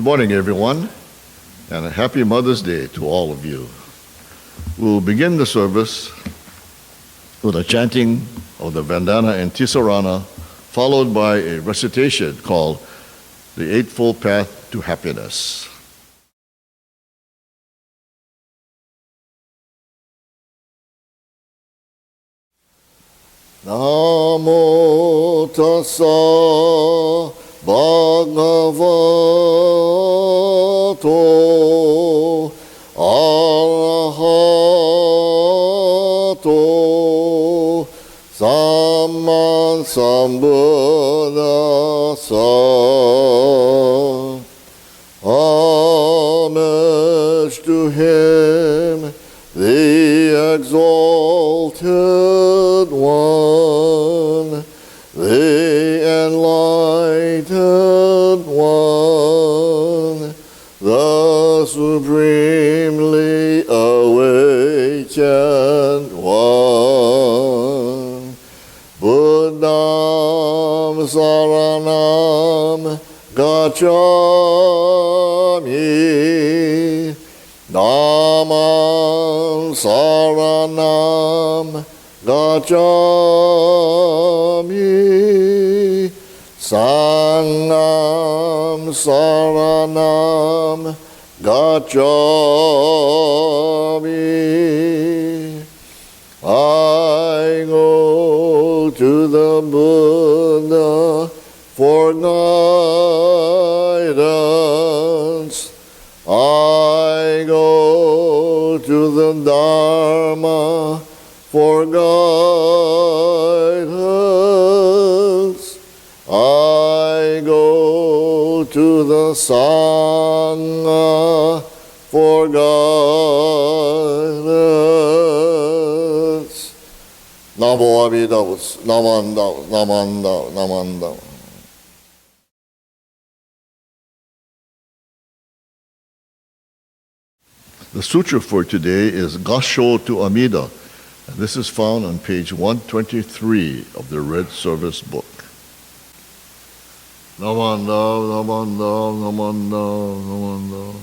Good morning, everyone, and a happy Mother's Day to all of you. We'll begin the service with a chanting of the Vandana and Tisarana, followed by a recitation called The Eightfold Path to Happiness. Namo tassa bhagavato arahato sammasambuddhassa. Homage to him, the exalted one, the enlightened one, the supremely awakened one. Buddham saranam gacchami, Dhammam saranam gacchami, Sangham saranam gacchami. I go to the Buddha for guidance. I go to the Dharma for guidance. I go to the Sangha for guidance. Namo Amida Butsu, Namanda, Namanda, Namanda. The sutra for today is Gassho to Amida. And this is found on page 123 of the Red Service book. Namanda, Namanda, Namanda, Namanda.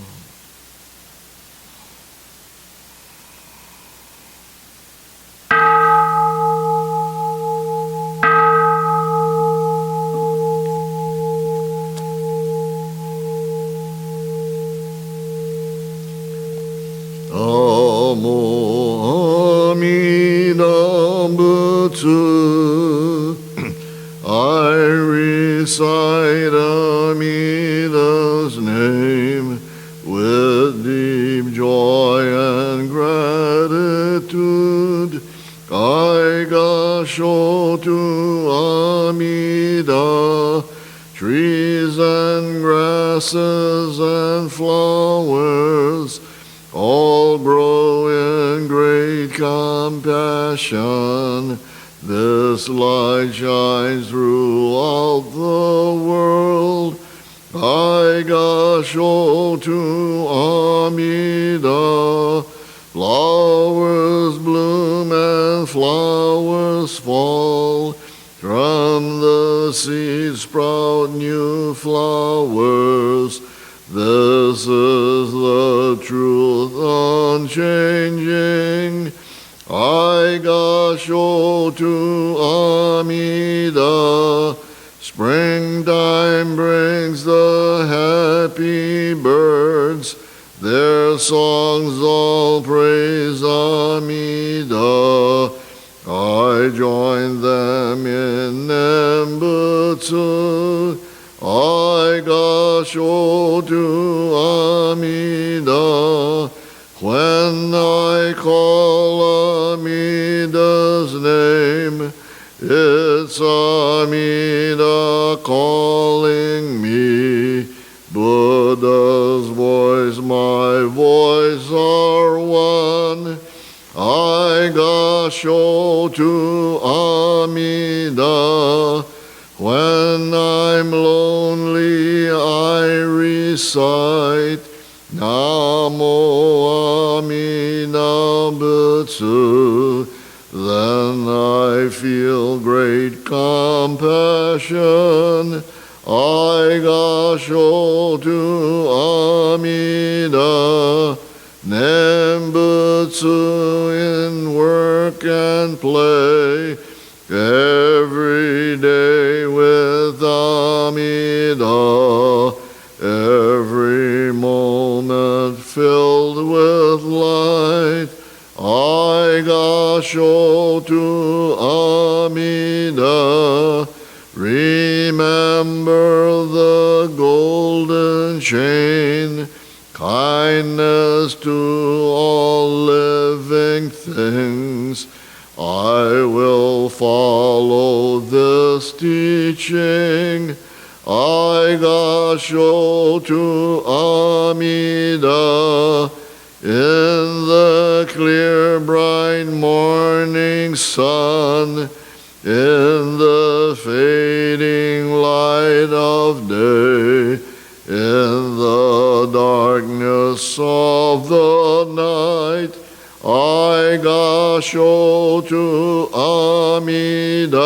Namo Amida Butsu. I recite Amida's name with deep joy and gratitude. I gassho to Amida, trees and grasses and flowers all grow in great compassion. This light shines throughout the world. I gassho to Amida. Flowers bloom and flowers fall. From the seeds sprout new flowers. This is the truth unchanging. I gassho to Amida. Springtime brings the happy birds. Their songs all praise Amida. I join them in Nembutsu. I gassho to Amida. When I call Amida's name, it's Amida calling me. Buddha's voice, my voice are one. I gassho to Amida. When I'm lonely, I recite Namo Amida Butsu. Then I feel great compassion. Aigashotu Amida Nembutsu in work and play, every day with Amida, every moment filled with light. Aigashotu Amida, remember the golden chain, kindness to all living things. I will follow this teaching. Aigashotu Amida, in the clear bright morning sun, in the fading light of day, in the darkness of the night, Aigashotu Amida,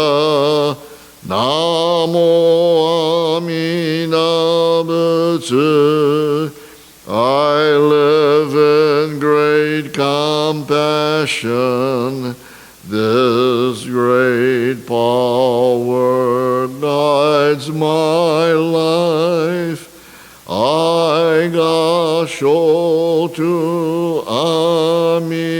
Namo Amida Butsu. I live in great compassion. This great power guides my life. Aigashotu Amida.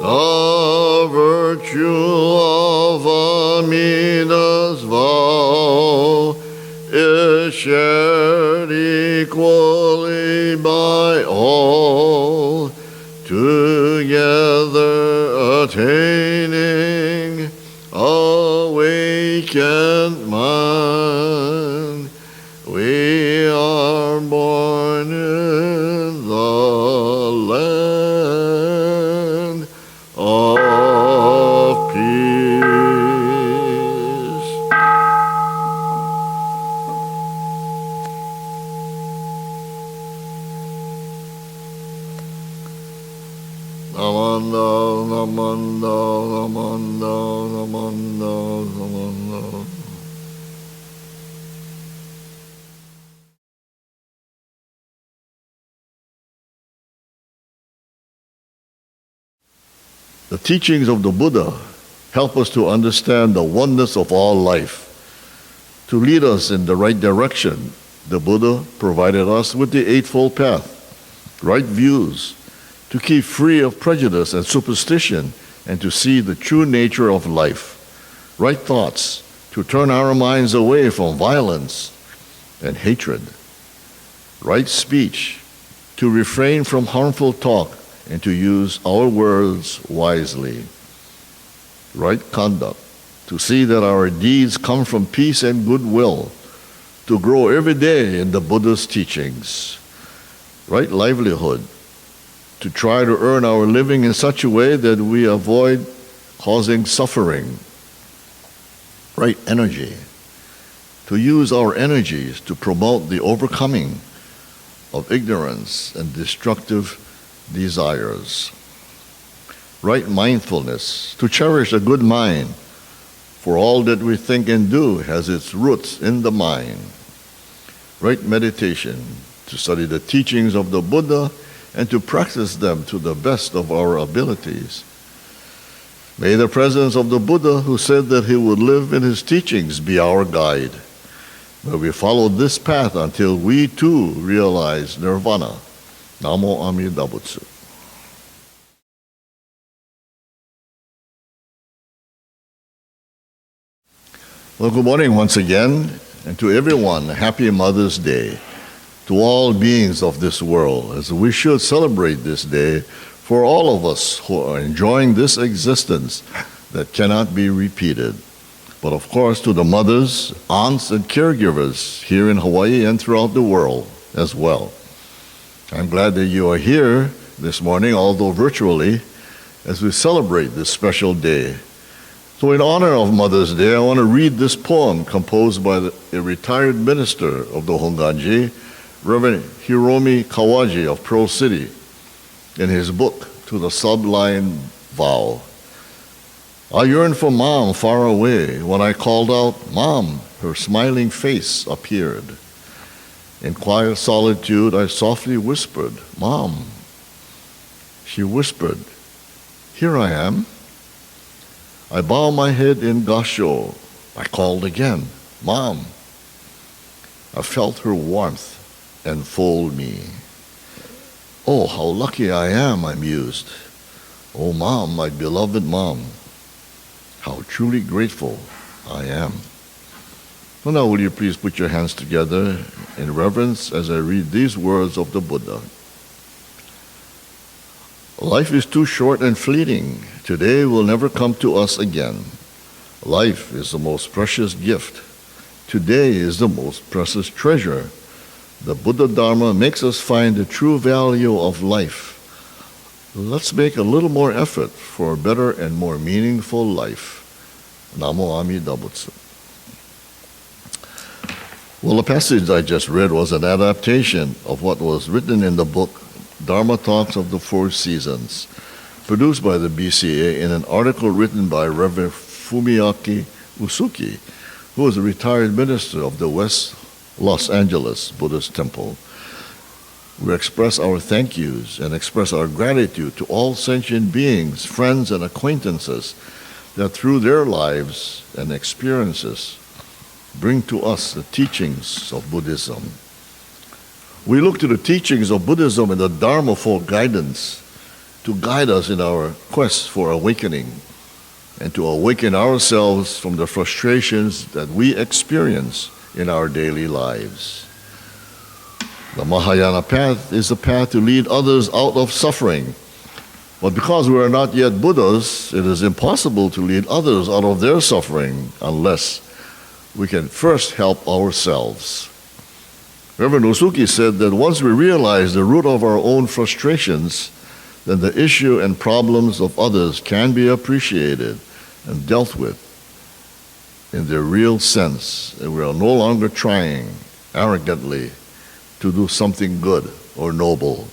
The virtue of Amida's vow is shared equally by all, together attaining awakened mind. We are born in the land of peace. Namanda, namanda, namanda, namanda, namanda. The teachings of the Buddha help us to understand the oneness of all life. To lead us in the right direction, the Buddha provided us with the Eightfold Path, right views, to keep free of prejudice and superstition, and to see the true nature of life, right thoughts, to turn our minds away from violence and hatred, right speech, to refrain from harmful talk, and to use our words wisely. Right conduct, to see that our deeds come from peace and goodwill, to grow every day in the Buddha's teachings. Right livelihood, to try to earn our living in such a way that we avoid causing suffering. Right energy, to use our energies to promote the overcoming of ignorance and destructive desires. Right mindfulness, to cherish a good mind, for all that we think and do has its roots in the mind. Right meditation, to study the teachings of the Buddha and to practice them to the best of our abilities. May the presence of the Buddha, who said that he would live in his teachings, be our guide. May we follow this path until we too realize nirvana. Namo Amida Butsu. Well, good morning once again, And to everyone, happy Mother's Day. To all beings of this world, as we should celebrate this day for all of us who are enjoying this existence that cannot be repeated. But of course, to the mothers, aunts, and caregivers here in Hawaii and throughout the world as well. I'm glad that you are here this morning, although virtually, as we celebrate this special day. So in honor of Mother's Day, I want to read this poem composed by a retired minister of the Honganji, Reverend Hiromi Kawaji of Pearl City, in his book, To the Sublime Vow. I yearned for Mom far away. When I called out, Mom, her smiling face appeared. In quiet solitude, I softly whispered, Mom. She whispered, Here I am. I bowed my head in gasho. I called again, Mom. I felt her warmth enfold me. Oh, how lucky I am, I mused. Oh, Mom, my beloved Mom, how truly grateful I am. So now will you please put your hands together in reverence as I read these words of the Buddha. Life is too short and fleeting. Today will never come to us again. Life is the most precious gift. Today is the most precious treasure. The Buddha Dharma makes us find the true value of life. Let's make a little more effort for a better and more meaningful life. Namo Amida Butsu. Well, the passage I just read was an adaptation of what was written in the book Dharma Talks of the Four Seasons, produced by the BCA in an article written by Reverend Fumiaki Usuki, who was a retired minister of the West Los Angeles Buddhist Temple. We express our thank yous and express our gratitude to all sentient beings, friends, and acquaintances that through their lives and experiences bring to us the teachings of Buddhism. We look to the teachings of Buddhism and the Dharma for guidance, to guide us in our quest for awakening, and to awaken ourselves from the frustrations that we experience in our daily lives. The Mahayana path is the path to lead others out of suffering. But because we are not yet Buddhas, it is impossible to lead others out of their suffering unless we can first help ourselves. Reverend Usuki said that once we realize the root of our own frustrations, then the issue and problems of others can be appreciated and dealt with in their real sense, and we are no longer trying arrogantly to do something good or noble.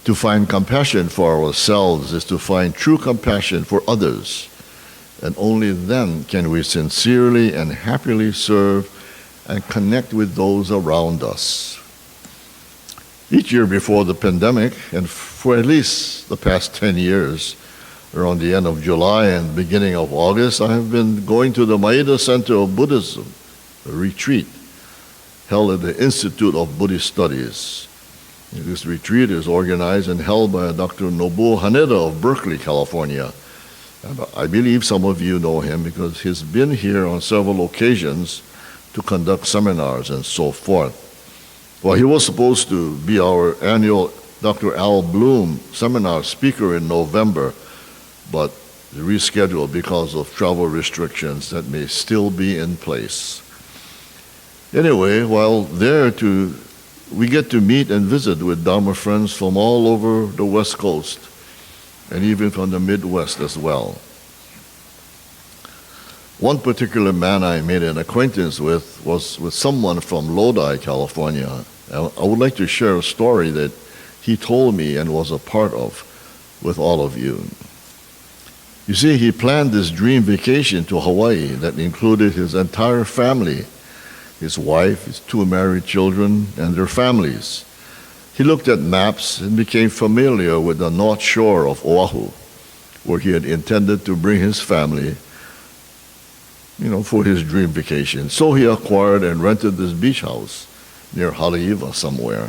To find compassion for ourselves is to find true compassion for others, and only then can we sincerely and happily serve and connect with those around us. Each year before the pandemic, and for at least the past 10 years, around the end of July and beginning of August, I have been going to the Maeda Center of Buddhism, a retreat held at the Institute of Buddhist Studies. This retreat is organized and held by Dr. Nobuo Haneda of Berkeley, California. And I believe some of you know him because he's been here on several occasions to conduct seminars and so forth. Well, he was supposed to be our annual Dr. Al Bloom seminar speaker in November, but rescheduled because of travel restrictions that may still be in place. Anyway, while there we get to meet and visit with Dharma friends from all over the West Coast and even from the Midwest as well. One particular man I made an acquaintance with was with someone from Lodi, California. I would like to share a story that he told me and was a part of with all of you. You see, he planned this dream vacation to Hawaii that included his entire family, his wife, his 2 married children, and their families. He looked at maps and became familiar with the north shore of Oahu, where he had intended to bring his family, for his dream vacation. So he acquired and rented this beach house near Haleiwa somewhere.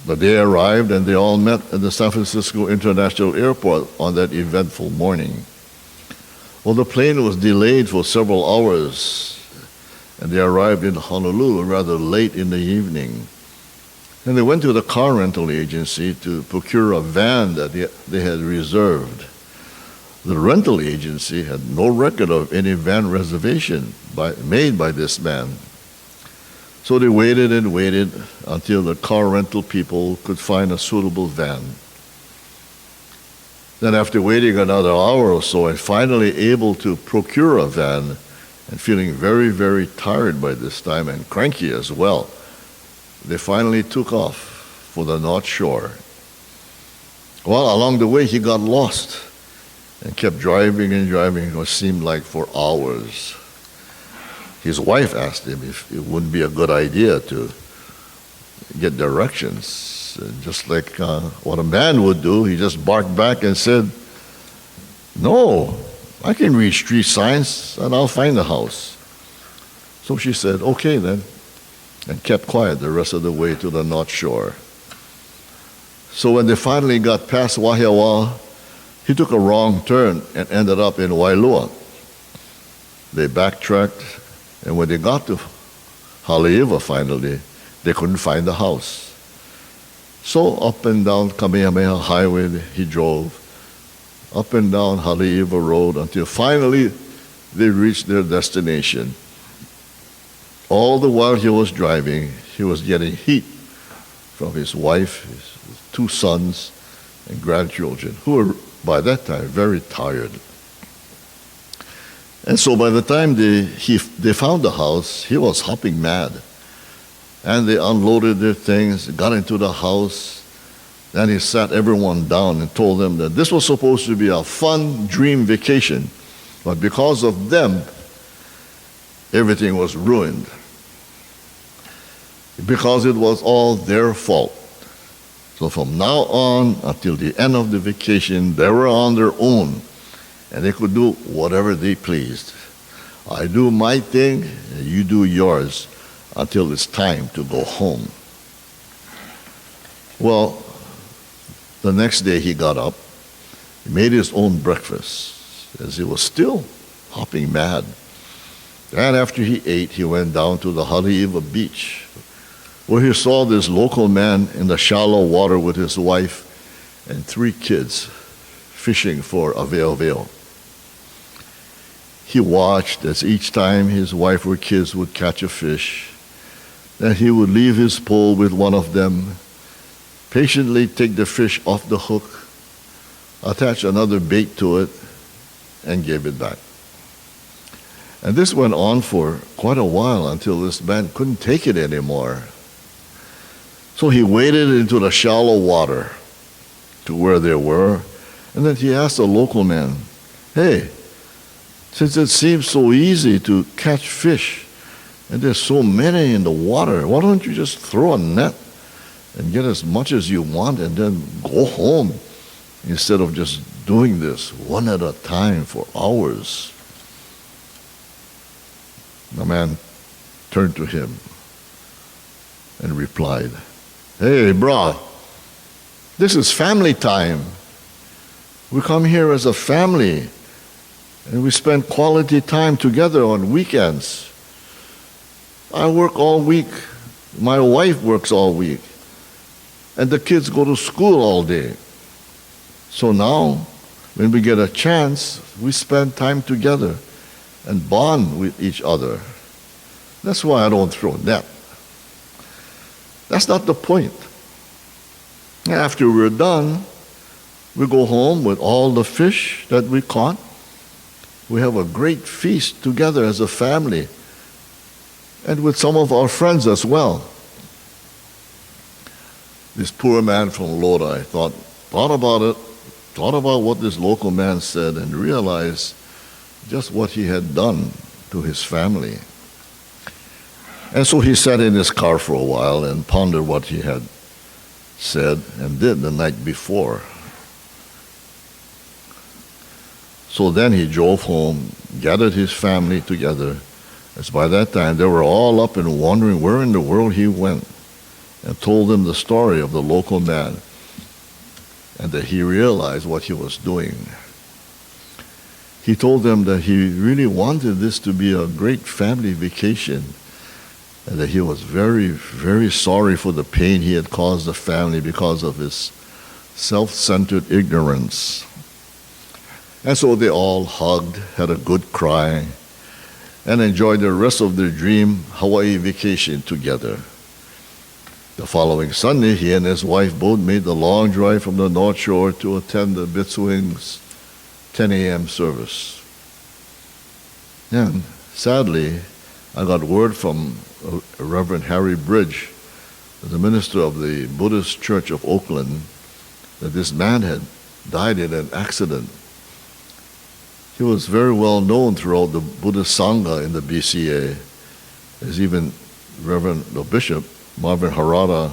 The day arrived and they all met at the San Francisco International Airport on that eventful morning. Well, the plane was delayed for several hours, and they arrived in Honolulu rather late in the evening. And they went to the car rental agency to procure a van that they had reserved. The rental agency had no record of any van reservation made by this man. So they waited and waited until the car rental people could find a suitable van. Then after waiting another hour or so and finally able to procure a van and feeling very, very tired by this time and cranky as well, they finally took off for the North Shore. Well, along the way he got lost and kept driving and driving, what seemed like for hours. His wife asked him if it wouldn't be a good idea to get directions. And just like what a man would do, he just barked back and said, "No, I can read street signs and I'll find the house." So she said, "Okay then," and kept quiet the rest of the way to the North Shore. So when they finally got past Wahiawa, he took a wrong turn and ended up in Wailua. They backtracked, and when they got to Haleiwa finally, they couldn't find the house. So up and down Kamehameha Highway he drove, up and down Haleiwa Road until finally they reached their destination. All the while he was driving, he was getting heat from his wife, his two sons, and grandchildren, who were by that time very tired. And so by the time they found the house, he was hopping mad. And they unloaded their things, got into the house, and he sat everyone down and told them that this was supposed to be a fun dream vacation, but because of them, everything was ruined. Because it was all their fault. So from now on until the end of the vacation, they were on their own, and they could do whatever they pleased. I do my thing, and you do yours until it's time to go home. Well, the next day he got up, he made his own breakfast, as he was still hopping mad. And after he ate, he went down to the Haleiwa beach, where he saw this local man in the shallow water with his wife and 3 kids fishing for aveo. He watched as each time his wife or kids would catch a fish, then he would leave his pole with one of them, patiently take the fish off the hook, attach another bait to it, and give it back. And this went on for quite a while until this man couldn't take it anymore. So he waded into the shallow water to where they were, and then he asked the local man, "Hey, since it seems so easy to catch fish, and there's so many in the water, why don't you just throw a net and get as much as you want and then go home instead of just doing this one at a time for hours?" The man turned to him and replied, "Hey, brah, this is family time. We come here as a family, and we spend quality time together on weekends. I work all week, my wife works all week, and the kids go to school all day. So now, when we get a chance, we spend time together and bond with each other. That's why I don't throw net. That's not the point. After we're done, we go home with all the fish that we caught. We have a great feast together as a family and with some of our friends as well." This poor man from Lodi thought about what this local man said, and realized just what he had done to his family. And so he sat in his car for a while and pondered what he had said and did the night before. So then he drove home, gathered his family together, as by that time they were all up and wondering where in the world he went, and told them the story of the local man, and that he realized what he was doing. he told them that he really wanted this to be a great family vacation and that he was very, very sorry for the pain he had caused the family because of his self-centered ignorance. And so they all hugged, had a good cry, and enjoyed the rest of their dream Hawaii vacation together. The following Sunday, he and his wife both made the long drive from the North Shore to attend the Bitswing's 10 a.m. service. And sadly, I got word from Reverend Harry Bridge, the minister of the Buddhist Church of Oakland, that this man had died in an accident. He was very well known throughout the Buddhist Sangha in the BCA, as even Reverend the Bishop Marvin Harada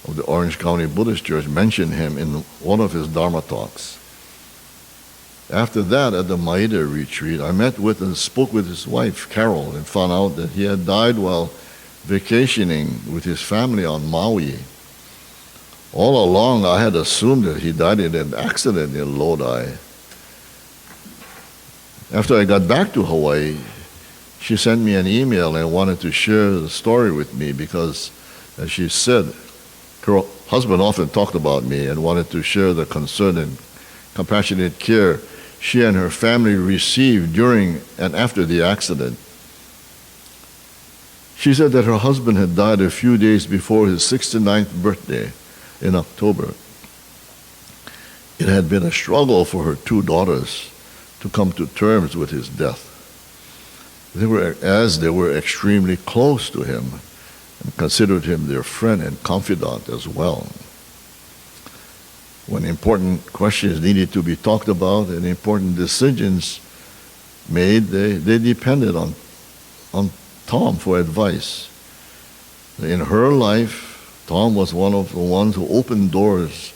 of the Orange County Buddhist Church mentioned him in one of his Dharma talks. After that, at the Maeda retreat, I met with and spoke with his wife, Carol, and found out that he had died while vacationing with his family on Maui. All along, I had assumed that he died in an accident in Lodi. After I got back to Hawaii, she sent me an email and wanted to share the story with me because, as she said, her husband often talked about me and wanted to share the concern and compassionate care she and her family received during and after the accident. She said that her husband had died a few days before his 69th birthday in October. It had been a struggle for her two daughters to come to terms with his death. They were extremely close to him and considered him their friend and confidant as well. When important questions needed to be talked about and important decisions made, they depended on Tom for advice. In her life, Tom was one of the ones who opened doors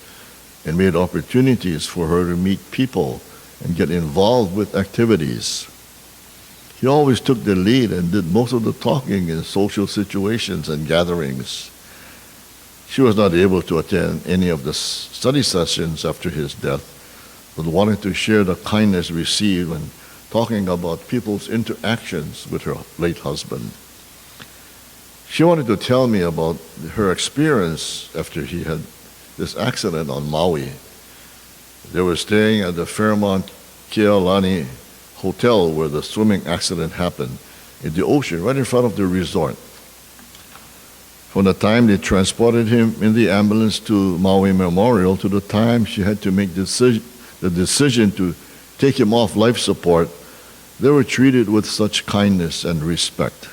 and made opportunities for her to meet people and get involved with activities. He always took the lead and did most of the talking in social situations and gatherings. She was not able to attend any of the study sessions after his death, but wanted to share the kindness received when talking about people's interactions with her late husband. She wanted to tell me about her experience after he had this accident on Maui. They were staying at the Fairmont Kealani Hotel where the swimming accident happened in the ocean right in front of the resort. From the time they transported him in the ambulance to Maui Memorial to the time she had to make the decision to take him off life support, they were treated with such kindness and respect.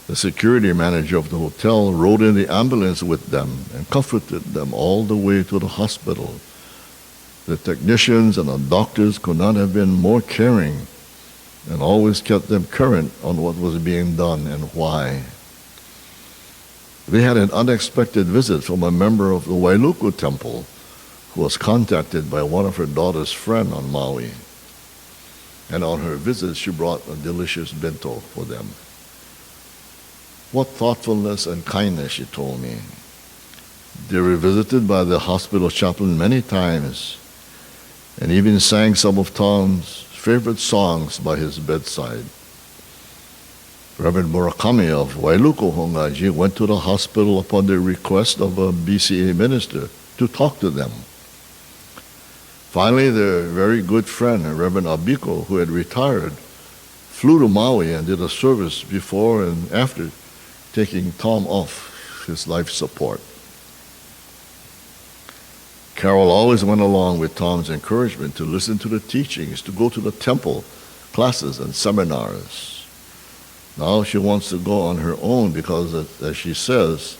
The security manager of the hotel rode in the ambulance with them and comforted them all the way to the hospital. The technicians and the doctors could not have been more caring and always kept them current on what was being done and why. They had an unexpected visit from a member of the Wailuku Temple who was contacted by one of her daughter's friends on Maui. And on her visit, she brought a delicious bento for them. What thoughtfulness and kindness, she told me. They were visited by the hospital chaplain many times and even sang some of Tom's favorite songs by his bedside. Reverend Murakami of Wailuku Hongaji went to the hospital upon the request of a BCA minister to talk to them. Finally, their very good friend, Reverend Abiko, who had retired, flew to Maui and did a service before and after taking Tom off his life support. Carol always went along with Tom's encouragement to listen to the teachings, to go to the temple classes and seminars. Now she wants to go on her own because, as she says,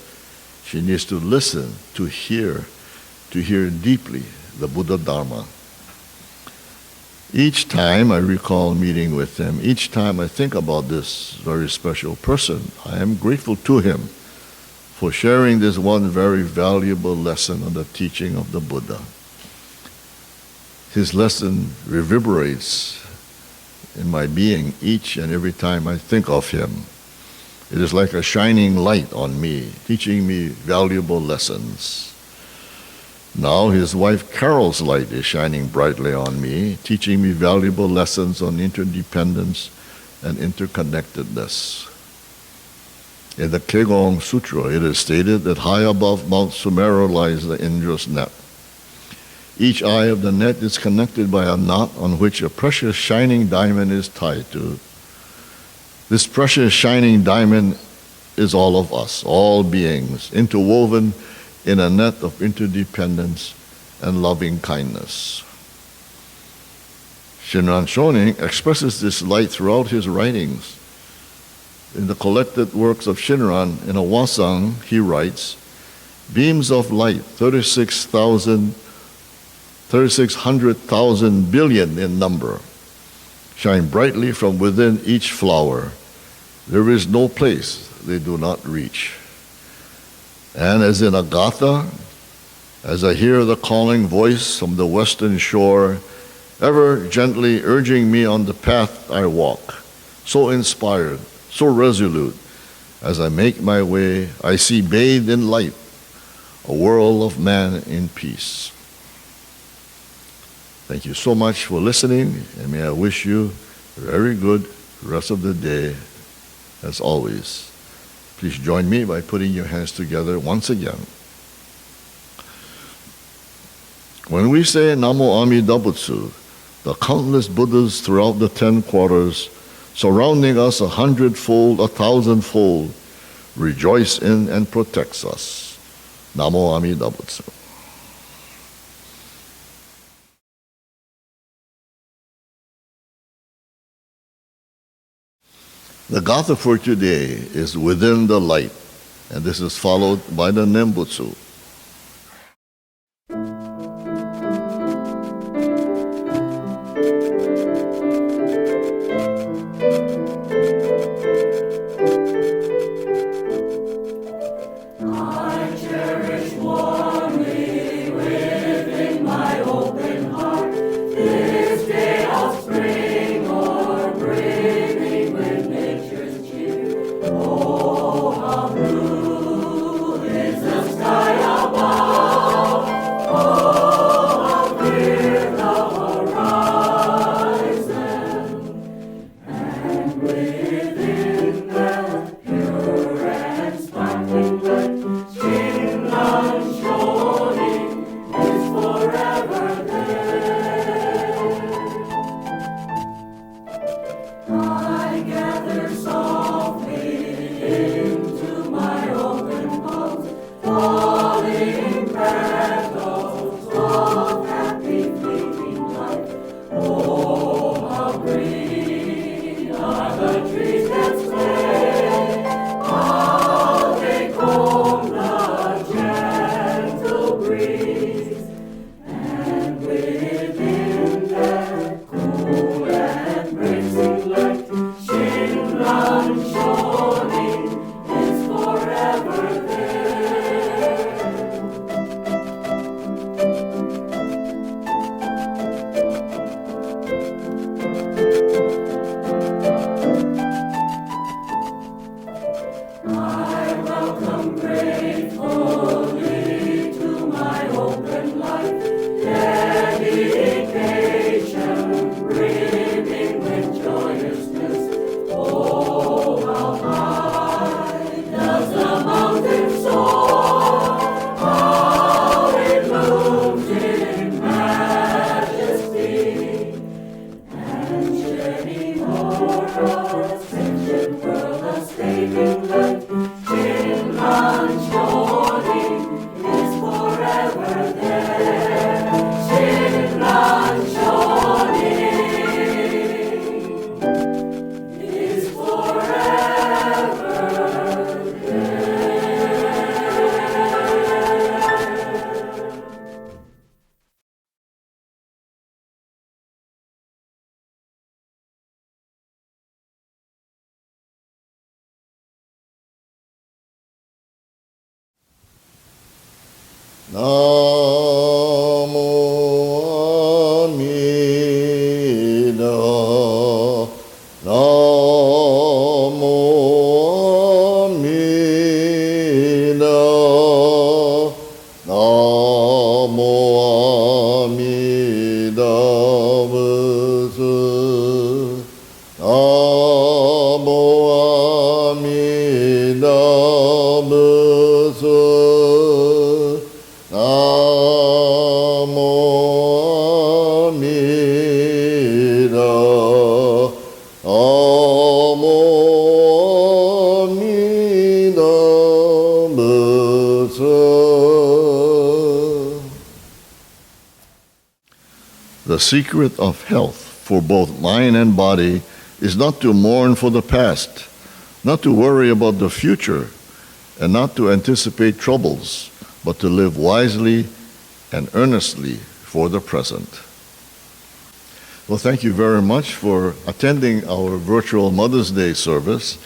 she needs to listen, to hear deeply the Buddha Dharma. Each time I recall meeting with him, each time I think about this very special person, I am grateful to him for sharing this one very valuable lesson on the teaching of the Buddha. His lesson reverberates in my being each and every time I think of him. It is like a shining light on me, teaching me valuable lessons. Now his wife Carol's light is shining brightly on me, teaching me valuable lessons on interdependence and interconnectedness. In the Kegong Sutra, it is stated that high above Mount Sumeru lies the Indra's net. Each eye of the net is connected by a knot on which a precious shining diamond is tied to. This precious shining diamond is all of us, all beings, interwoven in a net of interdependence and loving kindness. Shinran Shonin expresses this light throughout his writings. In the collected works of Shinran, in a Wasang, he writes, beams of light, 3,600,000 billion in number, shine brightly from within each flower. There is no place they do not reach. And as in Agatha, as I hear the calling voice from the western shore, ever gently urging me on the path I walk, so inspired, so resolute, as I make my way, I see bathed in light, a world of man in peace. Thank you so much for listening, and may I wish you a very good rest of the day, as always. Please join me by putting your hands together once again. When we say Namo Amida Butsu, the countless Buddhas throughout the 10 quarters, surrounding us 100-fold, 1,000-fold, rejoice in and protects us. Namo Amida Butsu. The Gatha for today is Within the Light, and this is followed by the Nembutsu. Namo Amida, Namo Amida, Namo The secret of health for both mind and body is not to mourn for the past, not to worry about the future, and not to anticipate troubles, but to live wisely and earnestly for the present. Well, thank you very much for attending our virtual Mother's Day service.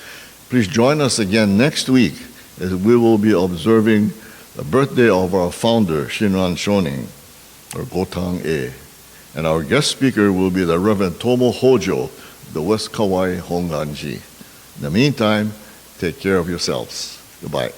Please join us again next week as we will be observing the birthday of our founder, Shinran Shonin, or Gotang E. And our guest speaker will be the Reverend Tomo Hojo, the West Kauai Honganji. In the meantime, take care of yourselves. Goodbye.